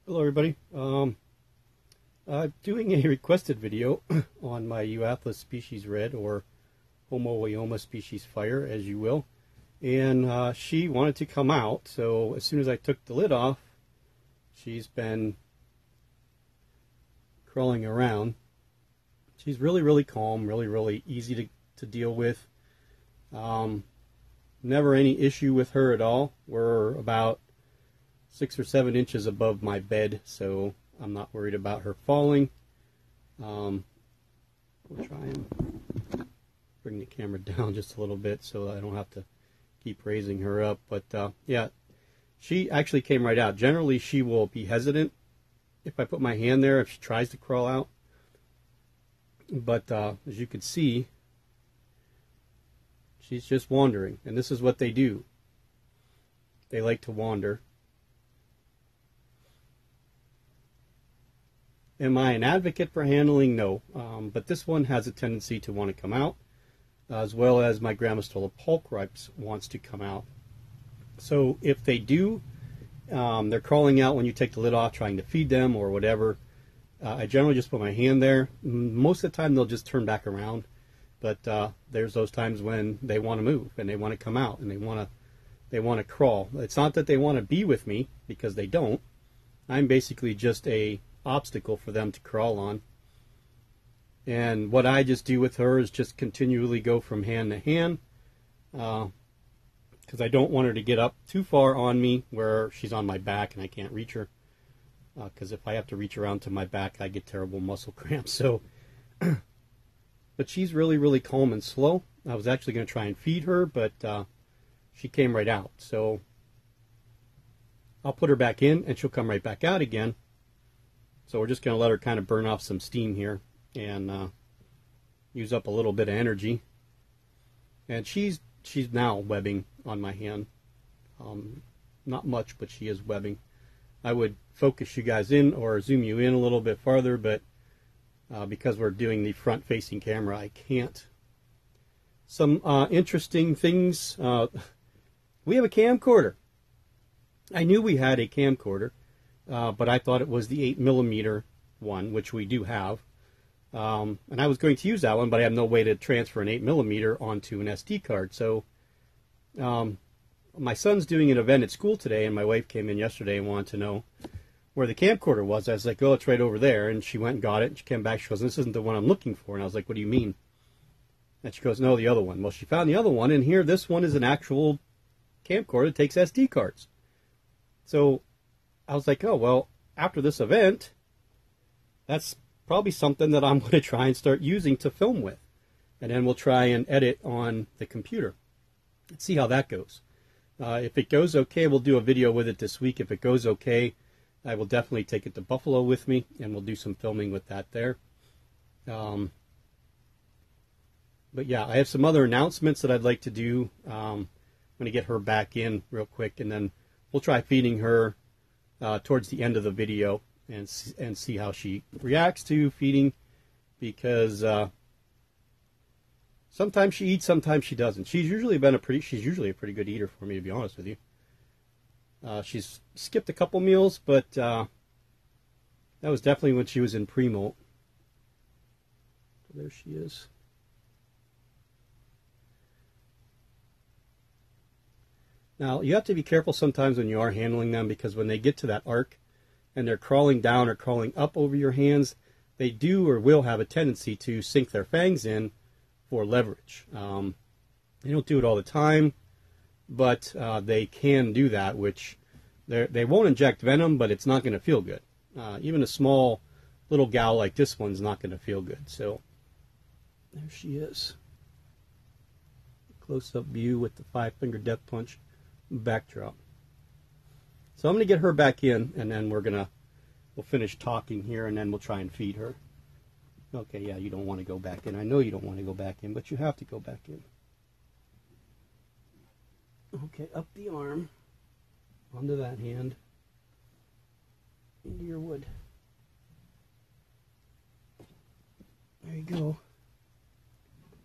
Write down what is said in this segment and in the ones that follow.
Hello everybody. I'm doing a requested video on my Euathlus species red, or Homoioma species fire, as you will. And she wanted to come out, so as soon as I took the lid off, she's been crawling around. She's really calm, really easy to deal with. Never any issue with her at all. We're about 6 or 7 inches above my bed, so I'm not worried about her falling. We'll try and bring the camera down just a little bit so I don't have to keep raising her up. But yeah, she actually came right out. Generally, she will be hesitant if I put my hand there, if she tries to crawl out. But as you can see, she's just wandering, and this is what they do. They like to wander. Am I an advocate for handling? No. But this one has a tendency to want to come out, as well as my Grammostola pulchripes wants to come out. So if they do, they're crawling out when you take the lid off, trying to feed them or whatever. I generally just put my hand there. Most of the time they'll just turn back around. But there's those times when they want to move and they want to come out and they want to crawl. It's not that they want to be with me, because they don't. I'm basically just a obstacle for them to crawl on. And what I just do with her is just continually go from hand to hand, because I don't want her to get up too far on me where she's on my back and I can't reach her, because if I have to reach around to my back, I get terrible muscle cramps. So but she's really calm and slow. I was actually going to try and feed her, but she came right out, so I'll put her back in and she'll come right back out again. So we're just going to let her kind of burn off some steam here and use up a little bit of energy. And she's now webbing on my hand. Not much, but she is webbing. I would focus you guys in or zoom you in a little bit farther, but because we're doing the front-facing camera, I can't. Some interesting things. We have a camcorder. I knew we had a camcorder. But I thought it was the 8mm one, which we do have. And I was going to use that one, but I have no way to transfer an 8mm onto an SD card. So my son's doing an event at school today, and my wife came in yesterday and wanted to know where the camcorder was. I was like, oh, it's right over there. And she went and got it, and she came back. She goes, this isn't the one I'm looking for. And I was like, what do you mean? And she goes, no, the other one. Well, she found the other one, and here, this one is an actual camcorder that takes SD cards. So I was like, oh, well, after this event, that's probably something that I'm going to try and start using to film with. And then we'll try and edit on the computer and see how that goes. If it goes okay, we'll do a video with it this week. If it goes okay, I will definitely take it to Buffalo with me, and we'll do some filming with that there. But yeah, I have some other announcements that I'd like to do. I'm going to get her back in real quick, and then we'll try feeding her towards the end of the video and see how she reacts to feeding, because sometimes she eats, sometimes she doesn't. She's usually a pretty good eater for me, to be honest with you. She's skipped a couple meals, but that was definitely when she was in pre-molt. There she is. Now, you have to be careful sometimes when you are handling them, because when they get to that arc and they're crawling down or crawling up over your hands, they do or will have a tendency to sink their fangs in for leverage. They don't do it all the time, but they can do that, which they won't inject venom, but it's not going to feel good. Even a small little gal like this one's not going to feel good. So there she is. Close-up view with the 5-finger death punch backdrop. So I'm going to get her back in, and then we'll finish talking here, and then we'll try and feed her. Okay, yeah, you don't want to go back in. I know you don't want to go back in, but you have to go back in. Okay, up the arm, onto that hand, into your wood. There you go.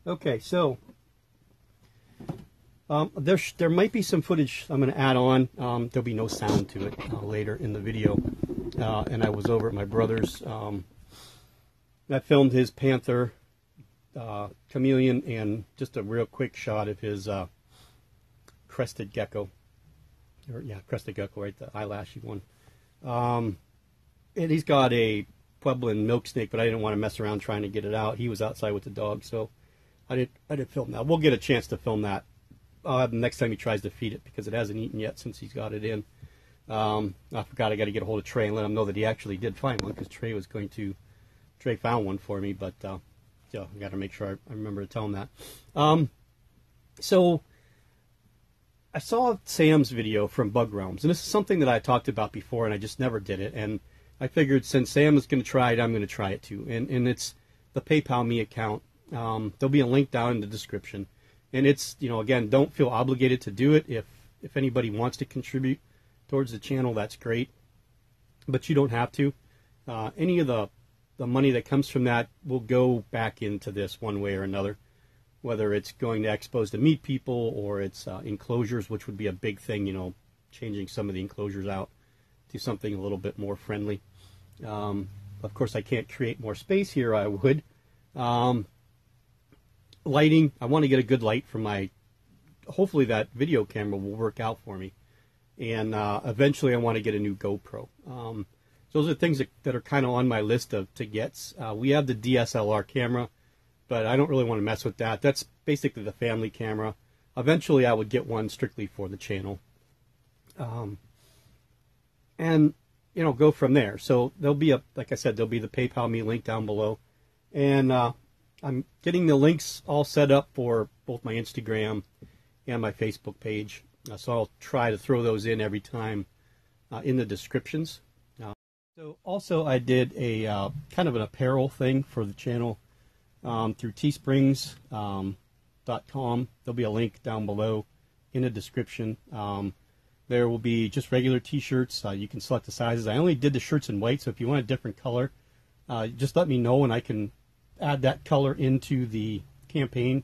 Okay, so there might be some footage I'm going to add on. There'll be no sound to it later in the video. and I was over at my brother's. I filmed his panther, chameleon, and just a real quick shot of his crested gecko. Or, yeah, crested gecko, right, the eyelashy one. And he's got a Pueblan milk snake, but I didn't want to mess around trying to get it out. He was outside with the dog, so I did film that. We'll get a chance to film that next time he tries to feed it, because it hasn't eaten yet since he's got it in. I forgot I got to get a hold of Trey and let him know that he actually did find one, because Trey found one for me, but yeah, I got to make sure I remember to tell him that. So I saw Sam's video from Bug Realms, and this is something that I talked about before, and I just never did it. And I figured since Sam is going to try it, I'm going to try it too. And it's the PayPal Me account. There'll be a link down in the description. And it's, again, don't feel obligated to do it. If anybody wants to contribute towards the channel, that's great. But you don't have to. Any of the money that comes from that will go back into this one way or another. Whether it's going to expos to meet people, or it's enclosures, which would be a big thing, changing some of the enclosures out to something a little bit more friendly. Of course, I can't create more space here. I would. Lighting, I want to get a good light for my, hopefully that video camera will work out for me. And eventually I want to get a new GoPro. So those are things that are kind of on my list to get. We have the DSLR camera, but I don't really want to mess with that. That's basically the family camera. Eventually I would get one strictly for the channel. And, go from there. So there'll be like I said, there'll be the PayPal Me link down below. And I'm getting the links all set up for both my Instagram and my Facebook page. So I'll try to throw those in every time in the descriptions. So also I did a kind of an apparel thing for the channel through teesprings.com. There'll be a link down below in the description. There will be just regular t-shirts. You can select the sizes. I only did the shirts in white, so if you want a different color, just let me know and I can add that color into the campaign.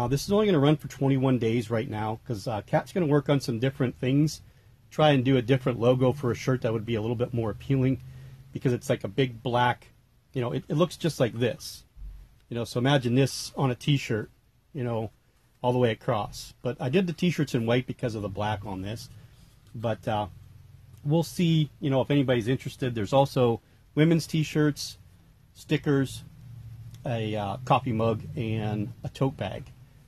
This is only going to run for 21 days right now, because Kat's going to work on some different things. Try and do a different logo for a shirt that would be a little bit more appealing, because it's like a big black, it looks just like this. So imagine this on a t-shirt, all the way across. But I did the t-shirts in white because of the black on this. But we'll see, if anybody's interested. There's also women's t-shirts, stickers, a coffee mug, and a tote bag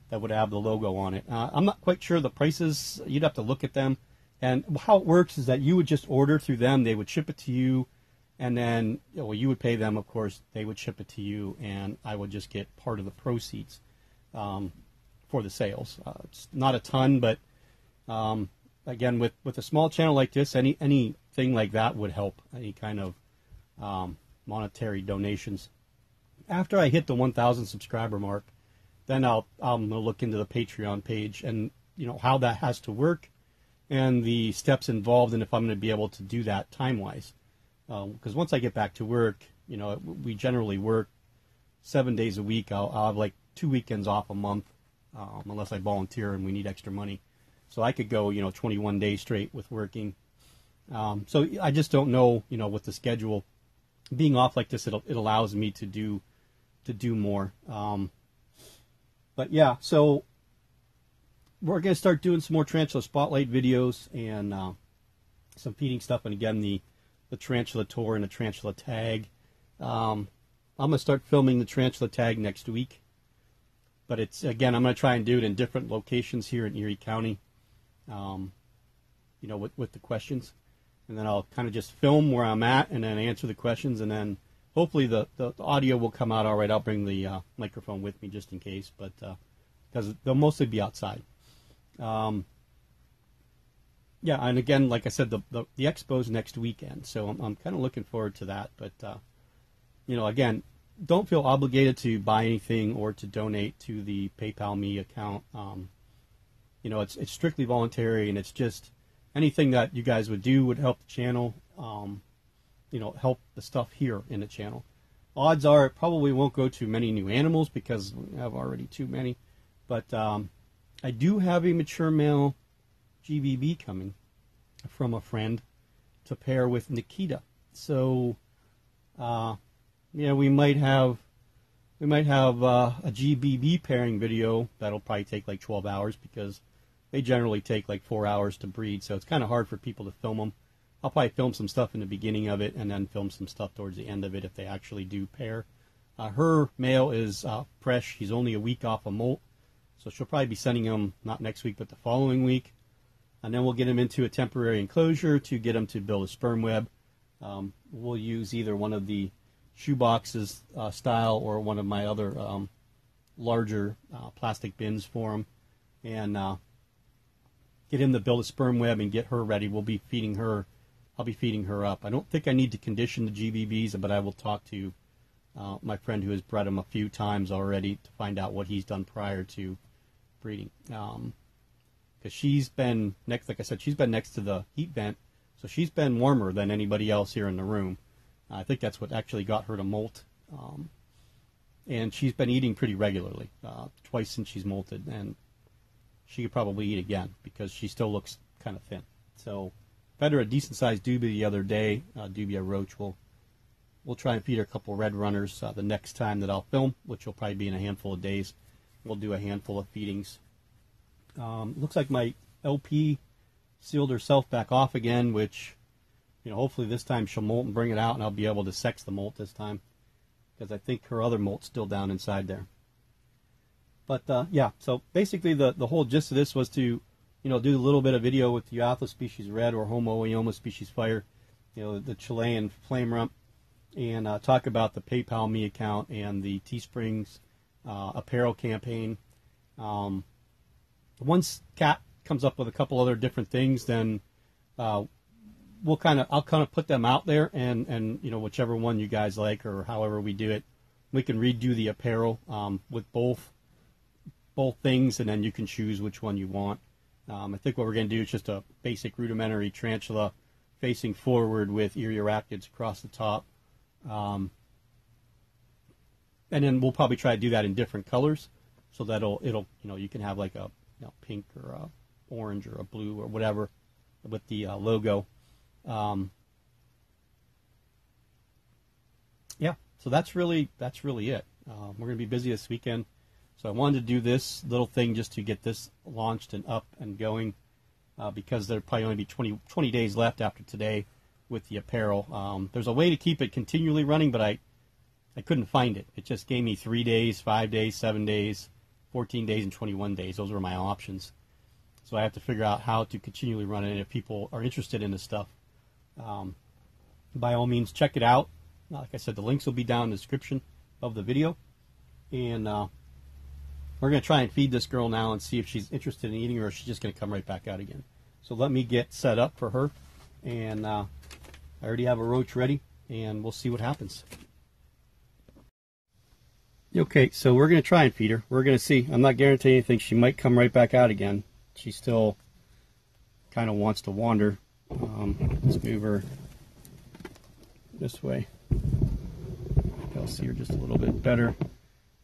that would have the logo on it. I'm not quite sure the prices. You'd have to look at them. And how it works is that you would just order through them. They would ship it to you. And then, you would pay them, of course. They would ship it to you. And I would just get part of the proceeds for the sales. It's not a ton, but again, with a small channel like this, anything like that would help. Any kind of monetary donations. After I hit the 1,000 subscriber mark, then I'm going to look into the Patreon page and, how that has to work and the steps involved, and if I'm going to be able to do that time-wise. Because once I get back to work, we generally work 7 days a week. I'll have like 2 weekends off a month, unless I volunteer and we need extra money. So I could go, 21 days straight with working. So I just don't know, with the schedule being off like this, it allows me to do more. But yeah, so we're going to start doing some more Tarantula Spotlight videos and some feeding stuff. And again, the Tarantula Tour and the Tarantula Tag. I'm going to start filming the Tarantula Tag next week. But it's, again, I'm going to try and do it in different locations here in Erie County, with the questions. And then I'll kind of just film where I'm at and then answer the questions. And then hopefully the audio will come out all right. I'll bring the microphone with me just in case, but because they'll mostly be outside. Yeah, and again, like I said, the expo's next weekend, so I'm kind of looking forward to that. But again, don't feel obligated to buy anything or to donate to the PayPal Me account. It's strictly voluntary, and it's just anything that you guys would do would help the channel. Help the stuff here in the channel. Odds are it probably won't go to many new animals because we have already too many. But I do have a mature male GVB coming from a friend to pair with Nikita. So, yeah, we might have a GBB pairing video that'll probably take like 12 hours because they generally take like 4 hours to breed. So it's kind of hard for people to film them. I'll probably film some stuff in the beginning of it and then film some stuff towards the end of it if they actually do pair. Her male is fresh. He's only a week off a molt. So she'll probably be sending him not next week but the following week. And then we'll get him into a temporary enclosure to get him to build a sperm web. We'll use either one of the shoe boxes style or one of my other larger plastic bins for him, and get him to build a sperm web and get her ready. We'll be feeding her. I'll be feeding her up. I don't think I need to condition the GBBs, but I will talk to my friend who has bred them a few times already to find out what he's done prior to breeding. Because she's been next, like I said, she's been next to the heat vent, so she's been warmer than anybody else here in the room. I think that's what actually got her to molt. And she's been eating pretty regularly, twice since she's molted, and she could probably eat again because she still looks kind of thin. So fed her a decent sized dubia the other day, dubia roach. We'll try and feed her a couple red runners the next time that I'll film, which will probably be in a handful of days. We'll do a handful of feedings. Looks like my LP sealed herself back off again, which, you know, hopefully this time she'll molt and bring it out and I'll be able to sex the molt this time, because I think her other molt's still down inside there. But yeah, so basically the whole gist of this was to, you know, do a little bit of video with the Euophthalus species red or Homo eoma species fire, you know, the Chilean flame rump, and talk about the PayPal me account and the Teesprings apparel campaign. Once Kat comes up with a couple other different things, then I'll kind of put them out there, and you know, whichever one you guys like or however we do it, we can redo the apparel with both things, and then you can choose which one you want. I think what we're going to do is just a basic rudimentary tarantula facing forward with Ereorachnids across the top, and then we'll probably try to do that in different colors, so that it'll you know, you can have like a, you know, pink or a orange or a blue or whatever with the logo. Yeah, so that's really it. We're going to be busy this weekend, so I wanted to do this little thing just to get this launched and up and going, because there'll probably only be 20 days left after today with the apparel. There's a way to keep it continually running, but I couldn't find it. It just gave me 3 days, 5 days, 7 days, 14 days, and 21 days. Those were my options. So I have to figure out how to continually run it, and if people are interested in this stuff, by all means, check it out. Like I said, the links will be down in the description of the video. And we're going to try and feed this girl now and see if she's interested in eating, or if she's just going to come right back out again. So let me get set up for her. And I already have a roach ready, and we'll see what happens. Okay, so we're going to try and feed her. We're going to see. I'm not guaranteeing anything. She might come right back out again. She still kind of wants to wander. Let's move her this way. I'll see her just a little bit better.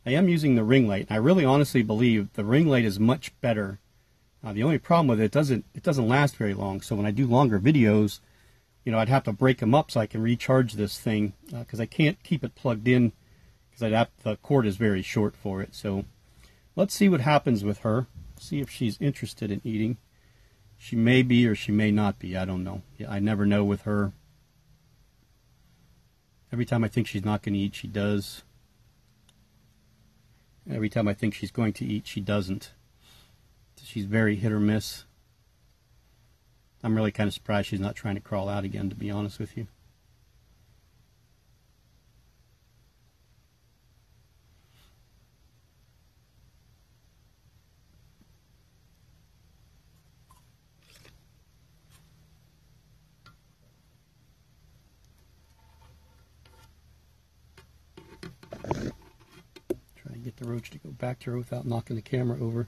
I am using the ring light. I really honestly believe the ring light is much better. The only problem with it doesn't last very long. So when I do longer videos, you know, I'd have to break them up so I can recharge this thing, because I can't keep it plugged in, because the cord is very short for it. So let's see what happens with her. See if she's interested in eating. She may be or she may not be. I don't know. I never know with her. Every time I think she's not going to eat, she does. Every time I think she's going to eat, she doesn't. She's very hit or miss. I'm really kind of surprised she's not trying to crawl out again, to be honest with you. Get the roach to go back to her without knocking the camera over.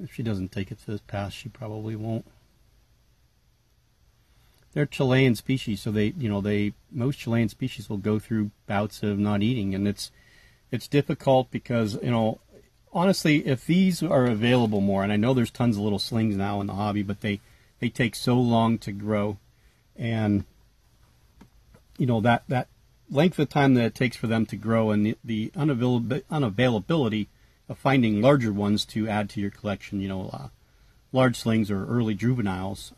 If she doesn't take it to this pass, she probably won't. they're Chilean species, so most Chilean species will go through bouts of not eating, and it's difficult because, honestly, if these are available more, and I know there's tons of little slings now in the hobby, but they take so long to grow, and that length of time that it takes for them to grow, and the unavailability of finding larger ones to add to your collection, large slings or early juveniles,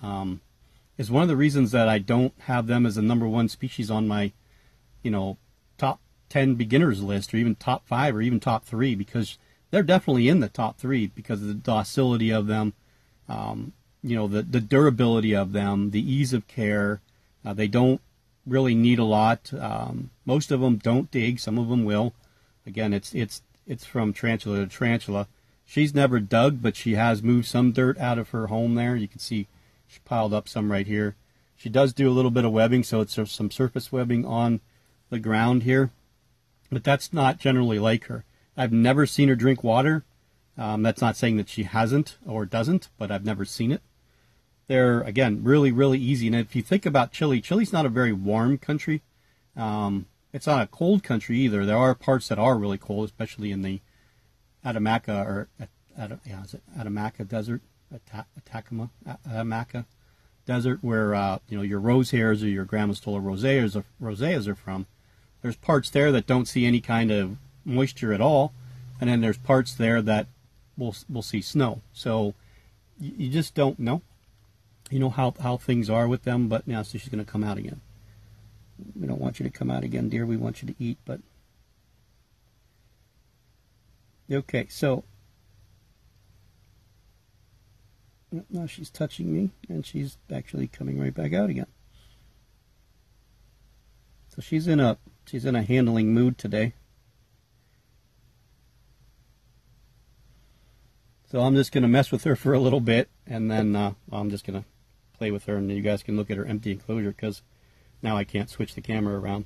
is one of the reasons that I don't have them as a #1 species on my, top 10 beginners list, or even top 5, or even top 3, because they're definitely in the top 3 because of the docility of them, the durability of them, the ease of care. They don't really need a lot. Most of them don't dig. Some of them will. Again, it's from tarantula to tarantula. She's never dug, but she has moved some dirt out of her home there. You can see she piled up some right here. She does do a little bit of webbing, so it's some surface webbing on the ground here. But that's not generally like her. I've never seen her drink water. That's not saying that she hasn't or doesn't, but I've never seen it. They're, again, really, really easy. And if you think about Chile, Chile's not a very warm country. It's not a cold country either. There are parts that are really cold, especially in the Atacama Desert, Atacama Desert, where your rose hares or your Grammostola roseas are from. There's parts there that don't see any kind of moisture at all, and then there's parts there that will see snow. So you just don't know. How things are with them, but now so she's going to come out again. We don't want you to come out again, dear. We want you to eat, but okay. So now she's touching me, and she's actually coming right back out again. So she's in a handling mood today. So I'm just going to mess with her for a little bit, and then I'm just going to play with her, and you guys can look at her empty enclosure, because now I can't switch the camera around.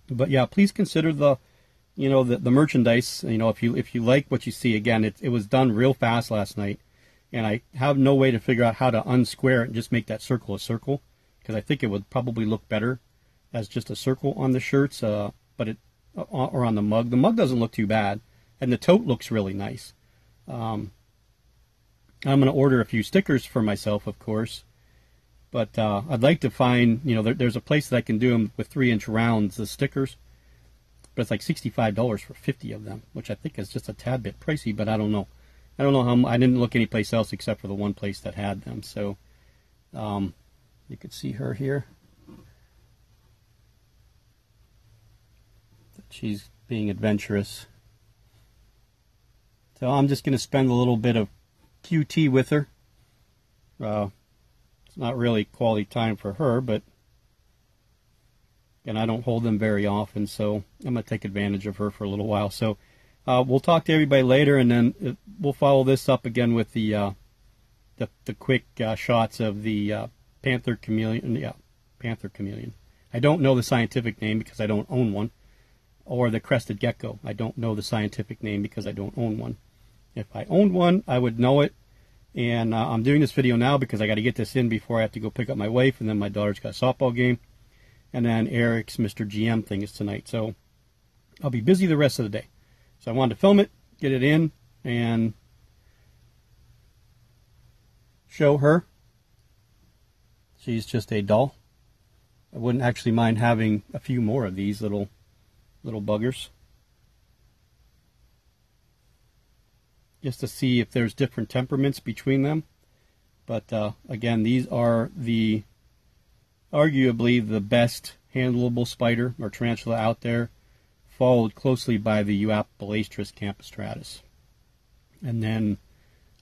But yeah, please consider the merchandise. If you like what you see, again, it was done real fast last night, and I have no way to figure out how to unsquare it and just make that circle a circle, because I think it would probably look better as just a circle on the shirts, or on the mug. The mug doesn't look too bad, and the tote looks really nice. I'm going to order a few stickers for myself, of course, but I'd like to find, there's a place that I can do them with 3-inch rounds of stickers, but it's like $65 for 50 of them, which I think is just a tad bit pricey, but I don't know. I don't know how. I didn't look anyplace else except for the one place that had them. So you could see her here. She's being adventurous. So I'm just going to spend a little bit of QT with her. It's not really quality time for her, but and I don't hold them very often, so I'm going to take advantage of her for a little while. So we'll talk to everybody later, and then we'll follow this up again with the quick shots of the panther chameleon. Yeah, panther chameleon. I don't know the scientific name because I don't own one. Or the crested gecko. I don't know the scientific name because I don't own one. If I owned one, I would know it. And I'm doing this video now because I got to get this in before I have to go pick up my wife, and then my daughter's got a softball game. And then Eric's Mr. GM thing is tonight. So I'll be busy the rest of the day. So I wanted to film it, get it in, and show her. She's just a doll. I wouldn't actually mind having a few more of these little buggers, just to see if there's different temperaments between them. But again, these are arguably the best handleable spider or tarantula out there, followed closely by the Euapolastris campostratus. And then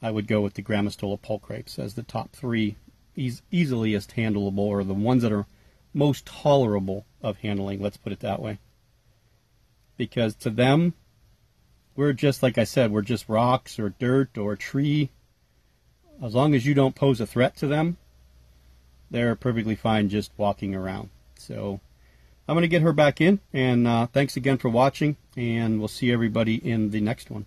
I would go with the Grammostola pulchrapes as the top 3 easiest handleable, or the ones that are most tolerable of handling, let's put it that way. Because to them, we're just, like I said, we're just rocks or dirt or a tree. As long as you don't pose a threat to them, they're perfectly fine just walking around. So I'm going to get her back in, and thanks again for watching, and we'll see everybody in the next one.